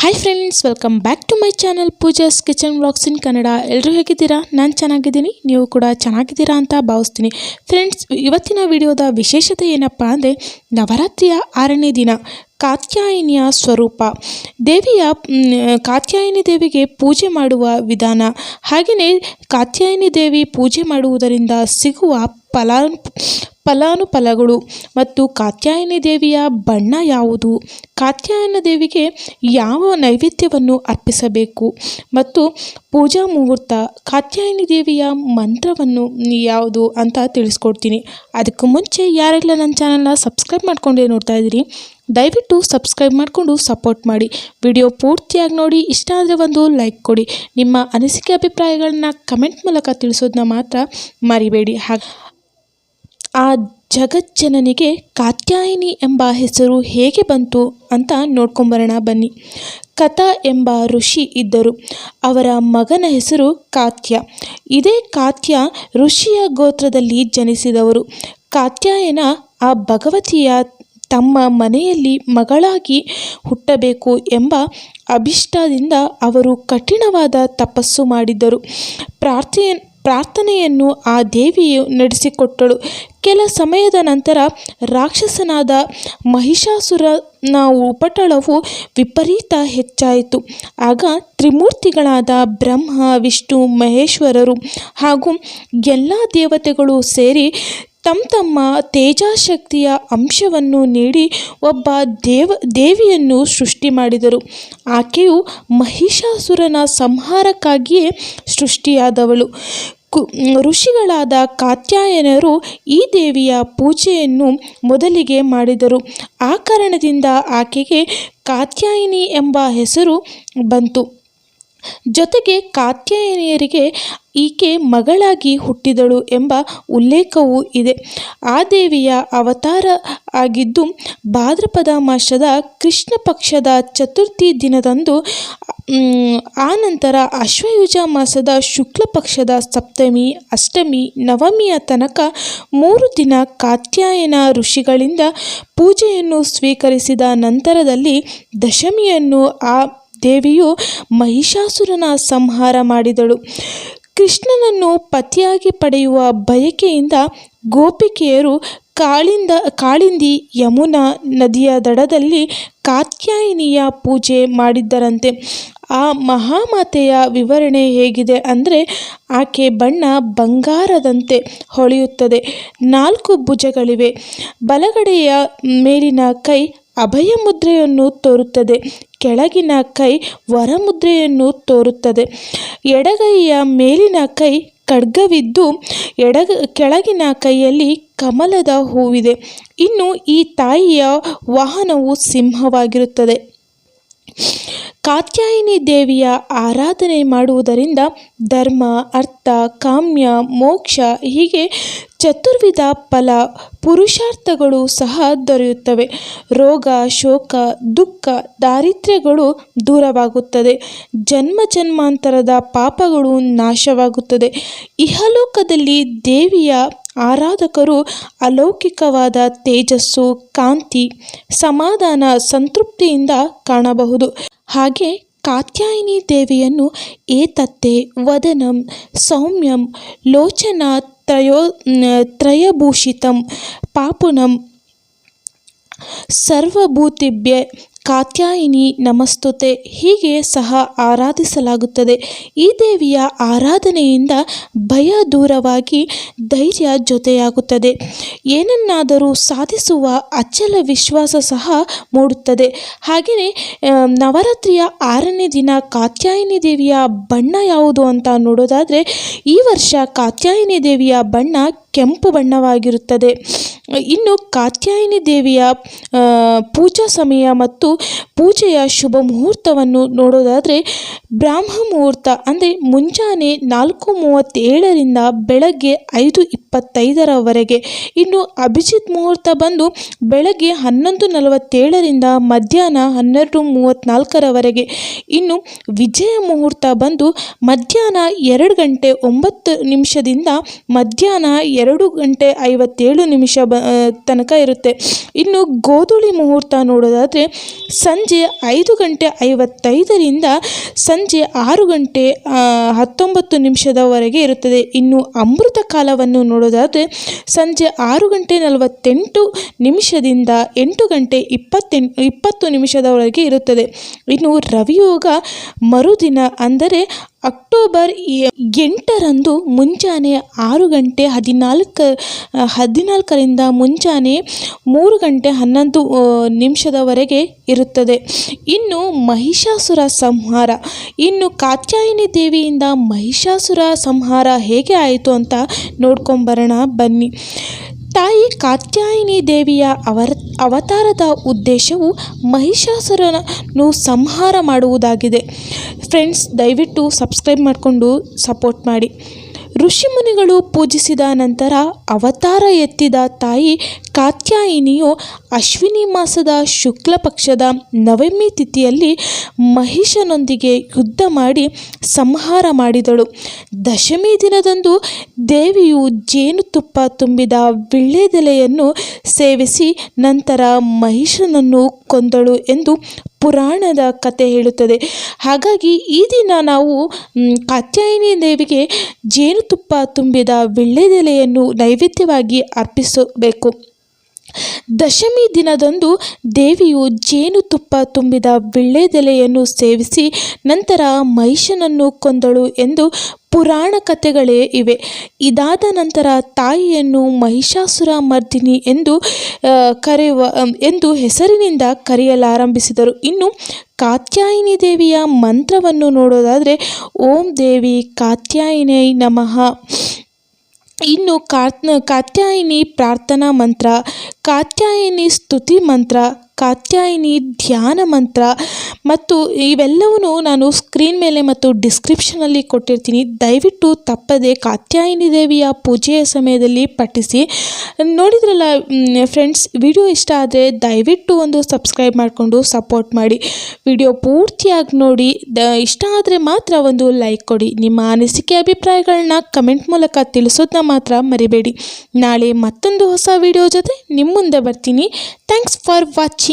Hi friends, welcome back to my channel Pooja's kitchen vlogs in Kannada. ಎಲ್ಲರೂ ಹೇಗಿದ್ದೀರಾ? ನಾನು ಚೆನ್ನಾಗಿದ್ದೀನಿ, ನೀವು ಕೂಡ ಚೆನ್ನಾಗಿದ್ದೀರಾ ಅಂತ ಭಾವಿಸ್ತೀನಿ. ಫ್ರೆಂಡ್ಸ್, ಇವತ್ತಿನ ವಿಡಿಯೋದ ವಿಶೇಷತೆ ಏನಪ್ಪ ಅಂದರೆ, ನವರಾತ್ರಿಯ 6ನೇ ದಿನ ಕಾತ್ಯಾಯಿನಿಯ ಸ್ವರೂಪ, ಕಾತ್ಯಾಯಿನಿ ದೇವಿಗೆ ಪೂಜೆ ಮಾಡುವ ವಿಧಾನ, ಹಾಗೆಯೇ ಕಾತ್ಯಾಯಿನಿ ದೇವಿ ಪೂಜೆ ಮಾಡುವುದರಿಂದ ಸಿಗುವ ಫಲಾನುಫಲಗಳು ಮತ್ತು ಕಾತ್ಯಾಯಿನಿ ದೇವಿಯ ಬಣ್ಣ ಯಾವುದು, ಕಾತ್ಯಾಯನ ದೇವಿಗೆ ಯಾವ ನೈವೇದ್ಯವನ್ನು ಅರ್ಪಿಸಬೇಕು ಮತ್ತು ಪೂಜಾ ಮುಹೂರ್ತ, ಕಾತ್ಯಾಯಿನಿ ದೇವಿಯ ಮಂತ್ರವನ್ನು ಯಾವುದು ಅಂತ ತಿಳಿಸ್ಕೊಡ್ತೀನಿ. ಅದಕ್ಕೂ ಮುಂಚೆ ಯಾರೆಲ್ಲ ನನ್ನ ಚಾನಲ್ನ ಸಬ್ಸ್ಕ್ರೈಬ್ ಮಾಡ್ಕೊಂಡೇ ನೋಡ್ತಾ ಇದ್ದೀರಿ, ದಯವಿಟ್ಟು ಸಬ್ಸ್ಕ್ರೈಬ್ ಮಾಡಿಕೊಂಡು ಸಪೋರ್ಟ್ ಮಾಡಿ. ವಿಡಿಯೋ ಪೂರ್ತಿಯಾಗಿ ನೋಡಿ, ಇಷ್ಟ ಆದರೆ ಒಂದು ಲೈಕ್ ಕೊಡಿ. ನಿಮ್ಮ ಅನಿಸಿಕೆ ಅಭಿಪ್ರಾಯಗಳನ್ನ ಕಮೆಂಟ್ ಮೂಲಕ ತಿಳಿಸೋದನ್ನ ಮಾತ್ರ ಮರಿಬೇಡಿ. ಆ ಜಗಜ್ಜನನಿಗೆ ಕಾತ್ಯಾಯಿನಿ ಎಂಬ ಹೆಸರು ಹೇಗೆ ಬಂತು ಅಂತ ನೋಡ್ಕೊಂಬರೋಣ ಬನ್ನಿ. ಕಥಾ ಎಂಬ ಋಷಿ ಇದ್ದರು. ಅವರ ಮಗನ ಹೆಸರು ಕಾತ್ಯ. ಇದೇ ಕಾತ್ಯ ಋಷಿಯ ಗೋತ್ರದಲ್ಲಿ ಜನಿಸಿದವರು. ಕಾತ್ಯಾಯನ ಆ ಭಗವತಿಯ ತಮ್ಮ ಮನೆಯಲ್ಲಿ ಮಗಳಾಗಿ ಹುಟ್ಟಬೇಕು ಎಂಬ ಅಭಿಷ್ಟದಿಂದ ಅವರು ಕಠಿಣವಾದ ತಪಸ್ಸು ಮಾಡಿದ್ದರು. ಪ್ರಾರ್ಥನೆಯನ್ನು ಆ ದೇವಿಯು ನಡೆಸಿಕೊಟ್ಟಳು. ಕೆಲ ಸಮಯದ ನಂತರ ರಾಕ್ಷಸನಾದ ಮಹಿಷಾಸುರನ ಉಪಟಳವು ವಿಪರೀತ ಹೆಚ್ಚಾಯಿತು. ಆಗ ತ್ರಿಮೂರ್ತಿಗಳಾದ ಬ್ರಹ್ಮ, ವಿಷ್ಣು, ಮಹೇಶ್ವರರು ಹಾಗೂ ಎಲ್ಲ ದೇವತೆಗಳು ಸೇರಿ ತಮ್ಮ ತೇಜಶಕ್ತಿಯ ಅಂಶವನ್ನು ನೀಡಿ ಒಬ್ಬ ದೇವಿಯನ್ನು ಸೃಷ್ಟಿ ಮಾಡಿದರು. ಆಕೆಯು ಮಹಿಷಾಸುರನ ಸಂಹಾರಕ್ಕಾಗಿಯೇ ಸೃಷ್ಟಿಯಾದವಳು. ಋಷಿಗಳಾದ ಕಾತ್ಯಾಯನರು ಈ ದೇವಿಯ ಪೂಜೆಯನ್ನು ಮೊದಲಿಗೆ ಮಾಡಿದರು. ಆ ಕಾರಣದಿಂದ ಆಕೆಗೆ ಕಾತ್ಯಾಯಿನಿ ಎಂಬ ಹೆಸರು ಬಂತು. ಜೊತೆಗೆ ಕಾತ್ಯಾಯನಿಯರಿಗೆ ಈಕೆ ಮಗಳಾಗಿ ಹುಟ್ಟಿದಳು ಎಂಬ ಉಲ್ಲೇಖವೂ ಇದೆ. ಆ ದೇವಿಯ ಅವತಾರ ಆಗಿದ್ದು ಭಾದ್ರಪದ ಮಾಸದ ಕೃಷ್ಣ ಪಕ್ಷದ ಚತುರ್ಥಿ ದಿನದಂದು. ಆನಂತರ ಅಶ್ವಯುಜ ಮಾಸದ ಶುಕ್ಲ ಪಕ್ಷದ ಸಪ್ತಮಿ, ಅಷ್ಟಮಿ, ನವಮಿಯ ತನಕ 3 ದಿನ ಕಾತ್ಯಾಯನ ಋಷಿಗಳಿಂದ ಪೂಜೆಯನ್ನು ಸ್ವೀಕರಿಸಿದ ನಂತರದಲ್ಲಿ ದಶಮಿಯನ್ನು ಆ ದೇವಿಯು ಮಹಿಷಾಸುರನ ಸಂಹಾರ ಮಾಡಿದಳು. ಕೃಷ್ಣನನ್ನು ಪತಿಯಾಗಿ ಪಡೆಯುವ ಬಯಕೆಯಿಂದ ಗೋಪಿಕೆಯರು ಕಾಳಿಂದಿ ಯಮುನಾ ನದಿಯ ದಡದಲ್ಲಿ ಕಾತ್ಯಾಯಿನಿಯ ಪೂಜೆ ಮಾಡಿದ್ದರಂತೆ. ಆ ಮಹಾಮಾತೆಯ ವಿವರಣೆ ಹೇಗಿದೆ ಅಂದರೆ, ಆಕೆ ಬಣ್ಣ ಬಂಗಾರದಂತೆ ಹೊಳೆಯುತ್ತದೆ, 4 ಭುಜಗಳಿವೆ, ಬಲಗಡೆಯ ಮೇಲಿನ ಕೈ ಅಭಯ ಮುದ್ರೆಯನ್ನು ತೋರುತ್ತದೆ, ಕೆಳಗಿನ ಕೈ ವರಮುದ್ರೆಯನ್ನು ತೋರುತ್ತದೆ, ಎಡಗೈಯ ಮೇಲಿನ ಕೈ ಖಡ್ಗವಿದ್ದು ಕೆಳಗಿನ ಕೈಯಲ್ಲಿ ಕಮಲದ ಹೂವಿದೆ. ಇನ್ನು ಈ ತಾಯಿಯ ವಾಹನವು ಸಿಂಹವಾಗಿರುತ್ತದೆ. ಕಾತ್ಯಾಯಿನಿ ದೇವಿಯ ಆರಾಧನೆ ಮಾಡುವುದರಿಂದ ಧರ್ಮ, ಅರ್ಥ, ಕಾಮ್ಯ, ಮೋಕ್ಷ ಹೀಗೆ ಚತುರ್ವಿಧ ಫಲ ಪುರುಷಾರ್ಥಗಳು ಸಹ ದೊರೆಯುತ್ತವೆ. ರೋಗ, ಶೋಕ, ದುಃಖ, ದಾರಿದ್ರ್ಯಗಳು ದೂರವಾಗುತ್ತದೆ. ಜನ್ಮಾಂತರದ ಪಾಪಗಳು ನಾಶವಾಗುತ್ತದೆ. ಇಹಲೋಕದಲ್ಲಿ ದೇವಿಯ ಆರಾಧಕರು ಅಲೌಕಿಕವಾದ ತೇಜಸ್ಸು, ಕಾಂತಿ, ಸಮಾಧಾನ, ಸಂತೃಪ್ತಿಯಿಂದ ಕಾಣಬಹುದು. ಹಾಗೆ ಕಾತ್ಯಾಯಿನಿ ದೇವಿಯನ್ನು ಏತತ್ತೆ ವದನಂ ಸೌಮ್ಯಂ ಲೋಚನ ತ್ರಯಭೂಷಿತಂ ಪಾಪುನಂ ಸರ್ವಭೂತಿಭ್ಯ ಕಾತ್ಯಾಯಿನಿ ನಮಸ್ತುತೆ ಹೀಗೆ ಸಹ ಆರಾಧಿಸಲಾಗುತ್ತದೆ. ಈ ದೇವಿಯ ಆರಾಧನೆಯಿಂದ ಭಯ ದೂರವಾಗಿ ಧೈರ್ಯ ಜೊತೆಯಾಗುತ್ತದೆ. ಏನನ್ನಾದರೂ ಸಾಧಿಸುವ ಅಚಲ ವಿಶ್ವಾಸ ಸಹ ಮೂಡುತ್ತದೆ. ಹಾಗೆಯೇ ನವರಾತ್ರಿಯ 6ನೇ ದಿನ ಕಾತ್ಯಾಯಿನಿ ದೇವಿಯ ಬಣ್ಣ ಯಾವುದು ಅಂತ ನೋಡೋದಾದರೆ, ಈ ವರ್ಷ ಕಾತ್ಯಾಯಿನಿ ದೇವಿಯ ಬಣ್ಣ ಕೆಂಪು ಬಣ್ಣವಾಗಿರುತ್ತದೆ. ಇನ್ನು ಕಾತ್ಯಾಯಿನಿ ದೇವಿಯ ಪೂಜಾ ಸಮಯ ಮತ್ತು ಪೂಜೆಯ ಶುಭ ಮುಹೂರ್ತವನ್ನು ನೋಡೋದಾದರೆ, ಬ್ರಾಹ್ಮ ಮುಹೂರ್ತ ಅಂದರೆ ಮುಂಜಾನೆ 4:37ರಿಂದ ಬೆಳಗ್ಗೆ 5:25ರವರೆಗೆ. ಇನ್ನು ಅಭಿಜಿತ್ ಮುಹೂರ್ತ ಬಂದು ಬೆಳಗ್ಗೆ 11:47ರಿಂದ ಮಧ್ಯಾಹ್ನ 12:34ರವರೆಗೆ. ಇನ್ನು ವಿಜಯ ಮುಹೂರ್ತ ಬಂದು ಮಧ್ಯಾಹ್ನ 2:09ದಿಂದ ಮಧ್ಯಾಹ್ನ 2:57 ತನಕ ಇರುತ್ತೆ. ಇನ್ನು ಗೋಧೂಳಿ ಮುಹೂರ್ತ ನೋಡೋದಾದರೆ ಸಂಜೆ 5:55ರಿಂದ ಸಂಜೆ 6:19 ಇರುತ್ತದೆ. ಇನ್ನು ಅಮೃತ ಕಾಲವನ್ನು ನೋಡೋದಾದರೆ ಸಂಜೆ 6:48 8:20 ಇರುತ್ತದೆ. ಇನ್ನು ರವಿಯೋಗ ಮರುದಿನ ಅಂದರೆ ಅಕ್ಟೋಬರ್ 8ರಂದು ಮುಂಜಾನೆ 6:14ರಿಂದ ಮುಂಜಾನೆ 3:11 ಇರುತ್ತದೆ. ಇನ್ನು ಮಹಿಷಾಸುರ ಸಂಹಾರ. ಇನ್ನು ಕಾತ್ಯಾಯಿನಿ ದೇವಿಯಿಂದ ಮಹಿಷಾಸುರ ಸಂಹಾರ ಹೇಗೆ ಆಯಿತು ಅಂತ ನೋಡ್ಕೊಂಬರೋಣ ಬನ್ನಿ. ತಾಯಿ ಕಾತ್ಯಾಯಿನಿ ದೇವಿಯ ಅವತಾರದ ಉದ್ದೇಶವು ಮಹಿಷಾಸುರನನ್ನು ಸಂಹಾರ ಮಾಡುವುದಾಗಿದೆ. ಫ್ರೆಂಡ್ಸ್, ದಯವಿಟ್ಟು ಸಬ್ಸ್ಕ್ರೈಬ್ ಮಾಡಿಕೊಂಡು ಸಪೋರ್ಟ್ ಮಾಡಿ. ಋಷಿಮುನಿಗಳು ಪೂಜಿಸಿದ ನಂತರ ಅವತಾರ ಎತ್ತಿದ ತಾಯಿ ಕಾತ್ಯಾಯಿನಿಯು ಅಶ್ವಿನಿ ಮಾಸದ ಶುಕ್ಲ ಪಕ್ಷದ ನವಮಿ ತಿಥಿಯಲ್ಲಿ ಮಹಿಷನೊಂದಿಗೆ ಯುದ್ಧ ಮಾಡಿ ಸಂಹಾರ ಮಾಡಿದಳು. ದಶಮಿ ದಿನದಂದು ದೇವಿಯು ಜೇನುತುಪ್ಪ ತುಂಬಿದ ವೀಳ್ಯದೆಲೆಯನ್ನು ಸೇವಿಸಿ ನಂತರ ಮಹಿಷನನ್ನು ಕೊಂದಳು ಎಂದು ಪುರಾಣದ ಕಥೆ ಹೇಳುತ್ತದೆ. ಹಾಗಾಗಿ ಈ ದಿನ ನಾವು ಕಾತ್ಯಾಯಿನಿ ದೇವಿಗೆ ಜೇನುತುಪ್ಪ ತುಂಬಿದ ವೀಳ್ಯದೆಲೆಯನ್ನು ನೈವೇದ್ಯವಾಗಿ ಅರ್ಪಿಸಬೇಕು. ದಶಮಿ ದಿನದಂದು ದೇವಿಯು ಜೇನುತುಪ್ಪ ತುಂಬಿದ ವೀಳ್ಯದೆಲೆಯನ್ನು ಸೇವಿಸಿ ನಂತರ ಮಹಿಷನನ್ನು ಕೊಂದಳು ಎಂದು ಪುರಾಣ ಕಥೆಗಳೇ ಇವೆ. ಇದಾದ ನಂತರ ತಾಯಿಯನ್ನು ಮಹಿಷಾಸುರ ಮರ್ದಿನಿ ಎಂದು ಹೆಸರಿನಿಂದ ಕರೆಯಲಾರಂಭಿಸಿದರು. ಇನ್ನು ಕಾತ್ಯಾಯಿನಿ ದೇವಿಯ ಮಂತ್ರವನ್ನು ನೋಡೋದಾದರೆ ಓಂ ದೇವಿ ಕಾತ್ಯಾಯಿನೈ ನಮಃ. ಇನ್ನು ಕಾತ್ಯಾಯಿನಿ ಪ್ರಾರ್ಥನಾ ಮಂತ್ರ, ಕಾತ್ಯಾಯಿನಿ ಸ್ತುತಿ ಮಂತ್ರ, ಕಾತ್ಯಾಯಿನಿ ಧ್ಯಾನ ಮಂತ್ರ ಮತ್ತು ಇವೆಲ್ಲವೂ ನಾನು ಸ್ಕ್ರೀನ್ ಮೇಲೆ ಮತ್ತು ಡಿಸ್ಕ್ರಿಪ್ಷನಲ್ಲಿ ಕೊಟ್ಟಿರ್ತೀನಿ. ದಯವಿಟ್ಟು ತಪ್ಪದೆ ಕಾತ್ಯಾಯಿನಿ ದೇವಿಯ ಪೂಜೆಯ ಸಮಯದಲ್ಲಿ ಪಠಿಸಿ. ನೋಡಿದ್ರಲ್ಲ ಫ್ರೆಂಡ್ಸ್, ವಿಡಿಯೋ ಇಷ್ಟ ಆದರೆ ದಯವಿಟ್ಟು ಒಂದು ಸಬ್ಸ್ಕ್ರೈಬ್ ಮಾಡಿಕೊಂಡು ಸಪೋರ್ಟ್ ಮಾಡಿ. ವಿಡಿಯೋ ಪೂರ್ತಿಯಾಗಿ ನೋಡಿ, ಇಷ್ಟ ಆದರೆ ಮಾತ್ರ ಒಂದು ಲೈಕ್ ಕೊಡಿ. ನಿಮ್ಮ ಅನಿಸಿಕೆ ಅಭಿಪ್ರಾಯಗಳನ್ನ ಕಮೆಂಟ್ ಮೂಲಕ ತಿಳಿಸೋದನ್ನ ಮಾತ್ರ ಮರಿಬೇಡಿ. ನಾಳೆ ಮತ್ತೊಂದು ಹೊಸ ವಿಡಿಯೋ ಜೊತೆ ನಿಮ್ಮ ಮುಂದೆ ಬರ್ತೀನಿ. Thanks for watching.